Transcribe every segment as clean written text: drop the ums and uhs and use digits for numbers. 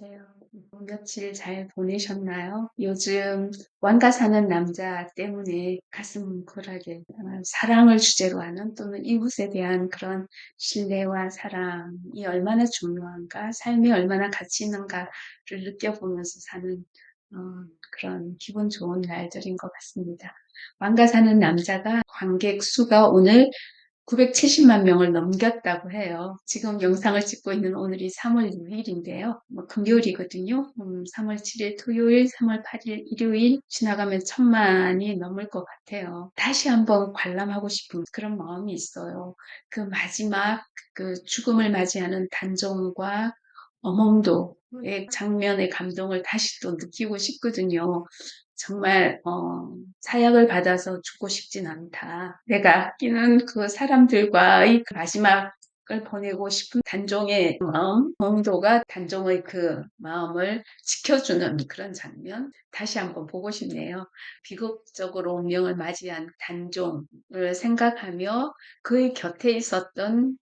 안녕하세요. 며칠 잘 보내셨나요? 요즘 왕가 사는 남자 때문에 가슴 골하게 사랑을 주제로 하는 또는 이웃에 대한 그런 신뢰와 사랑이 얼마나 중요한가, 삶이 얼마나 가치 있는가를 느껴보면서 사는 어, 그런 기분 좋은 날들인 것 같습니다. 왕가 사는 남자가 관객 수가 오늘 970만 명을 넘겼다고 해요. 지금 영상을 찍고 있는 오늘이 3월 6일인데요. 금요일이거든요. 3월 7일 토요일, 3월 8일 일요일 지나가면 1000만이 넘을 것 같아요. 다시 한번 관람하고 싶은 그런 마음이 있어요. 그 마지막 그 죽음을 맞이하는 단정과 어몽도의 장면의 감동을 다시 또 느끼고 싶거든요. 정말 사약을 받아서 죽고 싶진 않다. 내가 아끼는 그 사람들과의 그 마지막을 보내고 싶은 단종의 마음, 범도가 단종의 그 마음을 지켜주는 그런 장면 다시 한번 보고 싶네요. 비극적으로 운명을 맞이한 단종을 생각하며 그의 곁에 있었던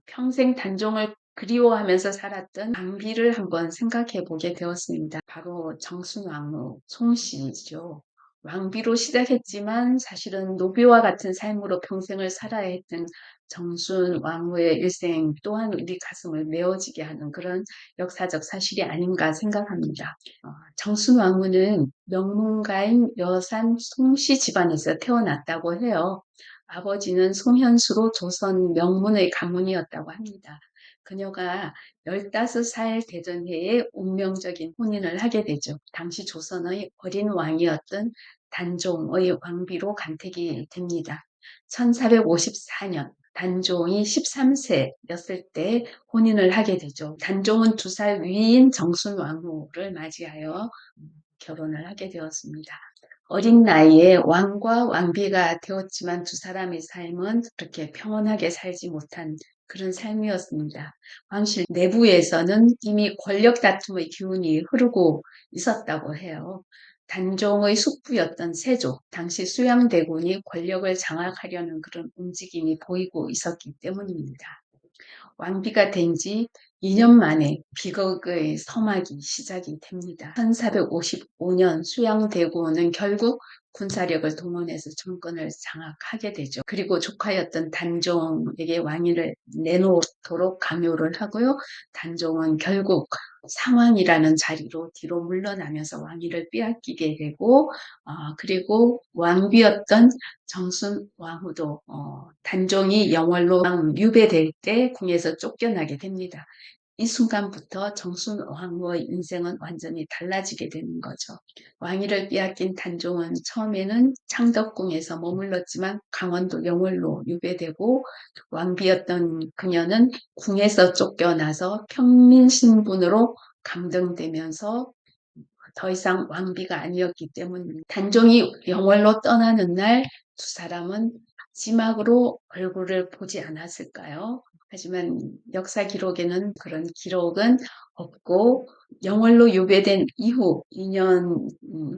평생 단종을 그리워하면서 살았던 왕비를 한번 생각해 보게 되었습니다. 바로 정순왕후 송씨죠. 왕비로 시작했지만 사실은 노비와 같은 삶으로 평생을 살아야 했던 정순 왕후의 일생 또한 우리 가슴을 메워지게 하는 그런 역사적 사실이 아닌가 생각합니다. 정순 왕후는 명문가인 여산 송씨 집안에서 태어났다고 해요. 아버지는 송현수로 조선 명문의 가문이었다고 합니다. 그녀가 15살 되던 해에 운명적인 혼인을 하게 되죠. 당시 조선의 어린 왕이었던 단종의 왕비로 간택이 됩니다. 1454년 단종이 13세였을 때 혼인을 하게 되죠. 단종은 2살 위인 정순 왕후를 맞이하여 결혼을 하게 되었습니다. 어린 나이에 왕과 왕비가 되었지만 두 사람의 삶은 그렇게 평온하게 살지 못한 그런 삶이었습니다. 왕실 내부에서는 이미 권력 다툼의 기운이 흐르고 있었다고 해요. 단종의 숙부였던 세조, 당시 수양대군이 권력을 장악하려는 그런 움직임이 보이고 있었기 때문입니다. 왕비가 된 지 2년 만에 비극의 서막이 시작이 됩니다. 1455년 수양대군은 결국 군사력을 동원해서 정권을 장악하게 되죠. 그리고 조카였던 단종에게 왕위를 내놓도록 강요를 하고요. 단종은 결국 상왕이라는 자리로 뒤로 물러나면서 왕위를 빼앗기게 되고 그리고 왕비였던 정순 왕후도 단종이 영월로 유배될 때 궁에서 쫓겨나게 됩니다. 이 순간부터 정순 왕후의 인생은 완전히 달라지게 되는 거죠. 왕위를 빼앗긴 단종은 처음에는 창덕궁에서 머물렀지만 강원도 영월로 유배되고 왕비였던 그녀는 궁에서 쫓겨나서 평민신분으로 감등되면서 더 이상 왕비가 아니었기 때문입니다. 단종이 영월로 떠나는 날 두 사람은 마지막으로 얼굴을 보지 않았을까요? 하지만 역사 기록에는 그런 기록은 없고 영월로 유배된 이후 2년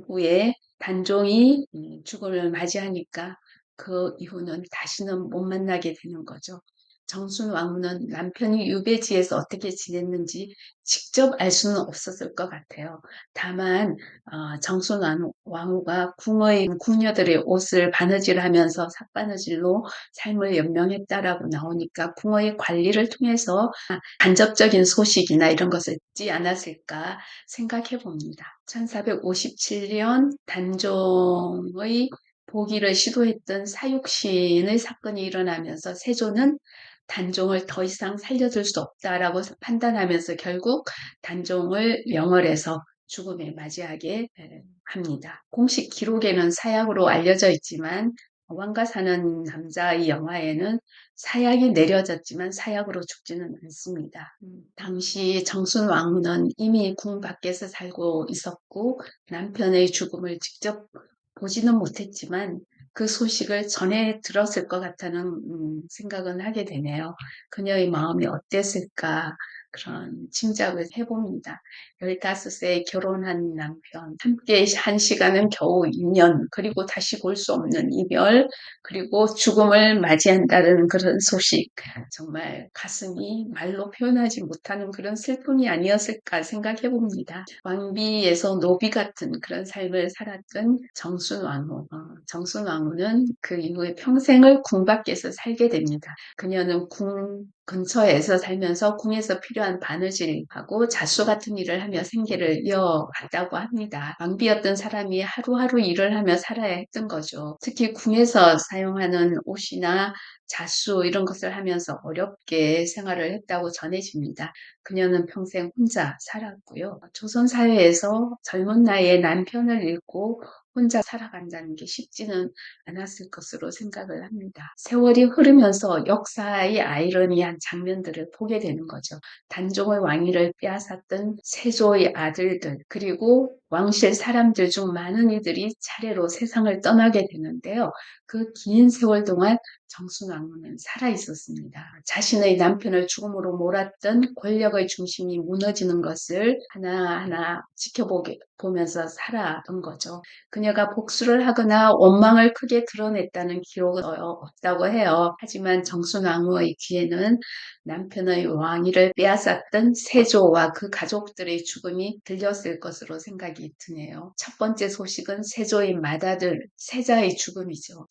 후에 단종이 죽음을 맞이하니까 그 이후는 다시는 못 만나게 되는 거죠. 정순 왕후는 남편이 유배지에서 어떻게 지냈는지 직접 알 수는 없었을 것 같아요. 다만 정순 왕후가 궁의 궁녀들의 옷을 바느질하면서 삿바느질로 삶을 연명했다라고 나오니까 궁의 관리를 통해서 간접적인 소식이나 이런 것을 듣지 않았을까 생각해 봅니다. 1457년 단종의 보기를 시도했던 사육신의 사건이 일어나면서 세조는 단종을 더 이상 살려둘 수 없다라고 판단하면서 결국 단종을 명월해서 죽음에 맞이하게 합니다. 공식 기록에는 사약으로 알려져 있지만 왕가 사는 남자의 영화에는 사약이 내려졌지만 사약으로 죽지는 않습니다. 당시 정순 왕후는 이미 궁 밖에서 살고 있었고 남편의 죽음을 직접 보지는 못했지만 그 소식을 전해 들었을 것 같다는 생각은 하게 되네요. 그녀의 마음이 어땠을까? 그런 짐작을 해봅니다. 15세에 결혼한 남편, 함께 한 시간은 겨우 2년, 그리고 다시 볼 수 없는 이별, 그리고 죽음을 맞이한다는 그런 소식. 정말 가슴이 말로 표현하지 못하는 그런 슬픔이 아니었을까 생각해 봅니다. 왕비에서 노비 같은 그런 삶을 살았던 정순왕후. 정순왕후는 그 이후에 평생을 궁 밖에서 살게 됩니다. 그녀는 궁 근처에서 살면서 궁에서 필요한 바느질하고 잣수 같은 일을 하며 생계를 이어갔다고 합니다. 왕비였던 사람이 하루하루 일을 하며 살아야 했던 거죠. 특히 궁에서 사용하는 옷이나 잣수 이런 것을 하면서 어렵게 생활을 했다고 전해집니다. 그녀는 평생 혼자 살았고요. 조선 사회에서 젊은 나이에 남편을 잃고 혼자 살아간다는 게 쉽지는 않았을 것으로 생각을 합니다. 세월이 흐르면서 역사의 아이러니한 장면들을 보게 되는 거죠. 단종의 왕위를 빼앗았던 세조의 아들들, 그리고 왕실 사람들 중 많은 이들이 차례로 세상을 떠나게 되는데요. 그 긴 세월 동안 정순왕후는 살아 있었습니다. 자신의 남편을 죽음으로 몰았던 권력의 중심이 무너지는 것을 하나하나 지켜보면서 살아온 거죠. 그녀가 복수를 하거나 원망을 크게 드러냈다는 기록은 없다고 해요. 하지만 정순왕후의 귀에는 남편의 왕위를 빼앗았던 세조와 그 가족들의 죽음이 들렸을 것으로 생각이 드네요. 첫 번째 소식은 세조의 맏아들 세자의 죽음이죠.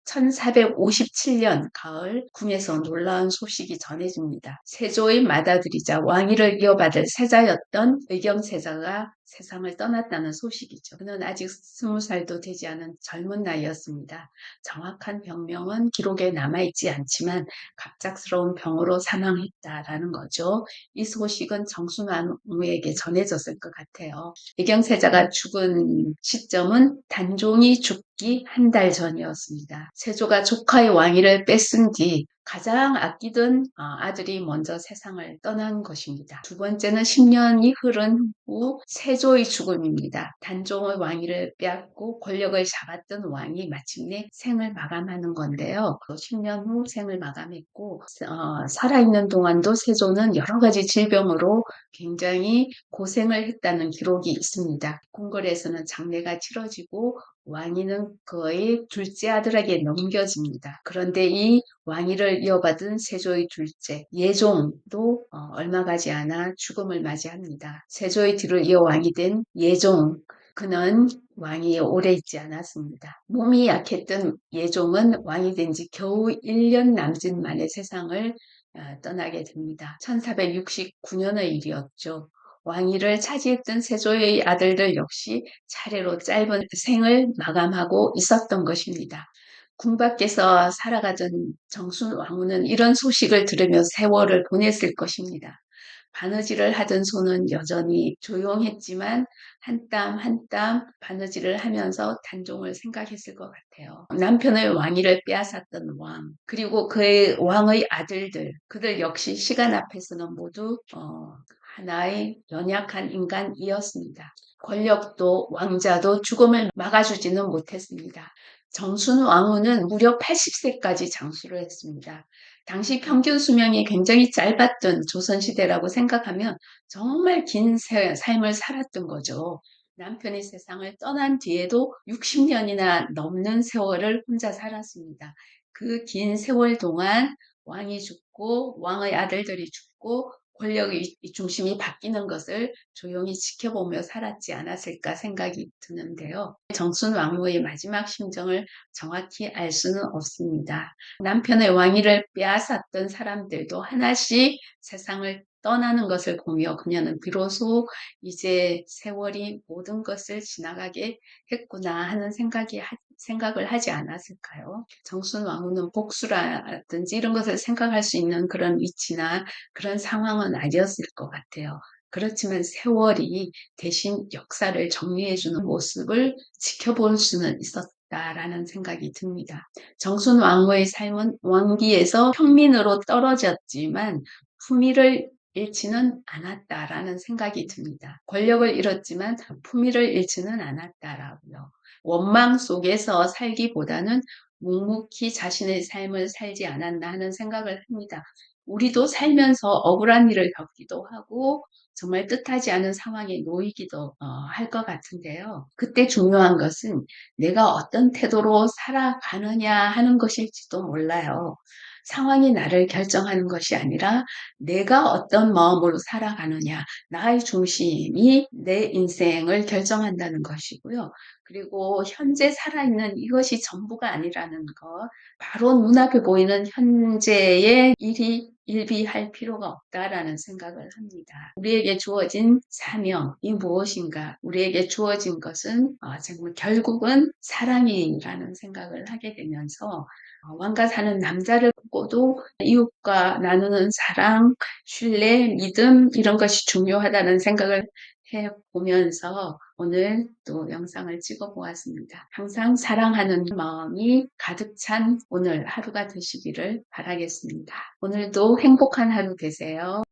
1457년 가을 궁에서 놀라운 소식이 전해집니다. 세조의 맏아들이자 왕위를 이어받을 세자였던 의경세자가 세상을 떠났다는 소식이죠. 그는 아직 20살도 되지 않은 젊은 나이였습니다. 정확한 병명은 기록에 남아있지 않지만 갑작스러운 병으로 사망했다라는 거죠. 이 소식은 정순왕후에게 전해졌을 것 같아요. 의경세자가 죽은 시점은 단종이 죽기 한 달 전이었습니다. 세조가 조카의 왕위를 뺏은 뒤 가장 아끼던 아들이 먼저 세상을 떠난 것입니다. 두 번째는 10년이 흐른 후 세조의 죽음입니다. 단종의 왕위를 빼앗고 권력을 잡았던 왕이 마침내 생을 마감하는 건데요. 10년 후 생을 마감했고 살아있는 동안도 세조는 여러 가지 질병으로 굉장히 고생을 했다는 기록이 있습니다. 궁궐에서는 장례가 치러지고 왕위는 그의 둘째 아들에게 넘겨집니다. 그런데 이 왕위를 이어받은 세조의 둘째 예종도 얼마 가지 않아 죽음을 맞이합니다. 세조의 뒤를 이어 왕이 된 예종, 그는 왕위에 오래 있지 않았습니다. 몸이 약했던 예종은 왕이 된 지 겨우 1년 남짓 만에 세상을 떠나게 됩니다. 1469년의 일이었죠. 왕위를 차지했던 세조의 아들들 역시 차례로 짧은 생을 마감하고 있었던 것입니다. 궁 밖에서 살아가던 정순왕후는 이런 소식을 들으며 세월을 보냈을 것입니다. 바느질을 하던 손은 여전히 조용했지만 한 땀 한 땀 바느질을 하면서 단종을 생각했을 것 같아요. 남편의 왕위를 빼앗았던 왕, 그리고 그의 왕의 아들들, 그들 역시 시간 앞에서는 모두 하나의 연약한 인간이었습니다. 권력도 왕자도 죽음을 막아주지는 못했습니다. 정순왕후는 무려 80세까지 장수를 했습니다. 당시 평균 수명이 굉장히 짧았던 조선시대라고 생각하면 정말 긴 삶을 살았던 거죠. 남편이 세상을 떠난 뒤에도 60년이나 넘는 세월을 혼자 살았습니다. 그 긴 세월 동안 왕이 죽고 왕의 아들들이 죽고 권력의 중심이 바뀌는 것을 조용히 지켜보며 살았지 않았을까 생각이 드는데요. 정순 왕후의 마지막 심정을 정확히 알 수는 없습니다. 남편의 왕위를 빼앗았던 사람들도 하나씩 세상을 떠나는 것을 보며 그녀는 비로소 이제 세월이 모든 것을 지나가게 했구나 하는 생각을 하지 않았을까요? 정순 왕후는 복수라든지 이런 것을 생각할 수 있는 그런 위치나 그런 상황은 아니었을 것 같아요. 그렇지만 세월이 대신 역사를 정리해주는 모습을 지켜볼 수는 있었다라는 생각이 듭니다. 정순 왕후의 삶은 왕비에서 평민으로 떨어졌지만 품위를 잃지는 않았다라는 생각이 듭니다. 권력을 잃었지만 품위를 잃지는 않았다라고요. 원망 속에서 살기보다는 묵묵히 자신의 삶을 살지 않았나 하는 생각을 합니다. 우리도 살면서 억울한 일을 겪기도 하고 정말 뜻하지 않은 상황에 놓이기도 할 것 같은데요. 그때 중요한 것은 내가 어떤 태도로 살아가느냐 하는 것일지도 몰라요. 상황이 나를 결정하는 것이 아니라 내가 어떤 마음으로 살아가느냐, 나의 중심이 내 인생을 결정한다는 것이고요. 그리고 현재 살아있는 이것이 전부가 아니라는 것, 바로 눈앞에 보이는 현재의 일이 일비할 필요가 없다라는 생각을 합니다. 우리에게 주어진 사명이 무엇인가? 우리에게 주어진 것은 정말 결국은 사랑이라는 생각을 하게 되면서 왕가 사는 남자를 보고도 이웃과 나누는 사랑, 신뢰, 믿음 이런 것이 중요하다는 생각을 해보면서 오늘 또 영상을 찍어 보았습니다. 항상 사랑하는 마음이 가득 찬 오늘 하루가 되시기를 바라겠습니다. 오늘도 행복한 하루 되세요.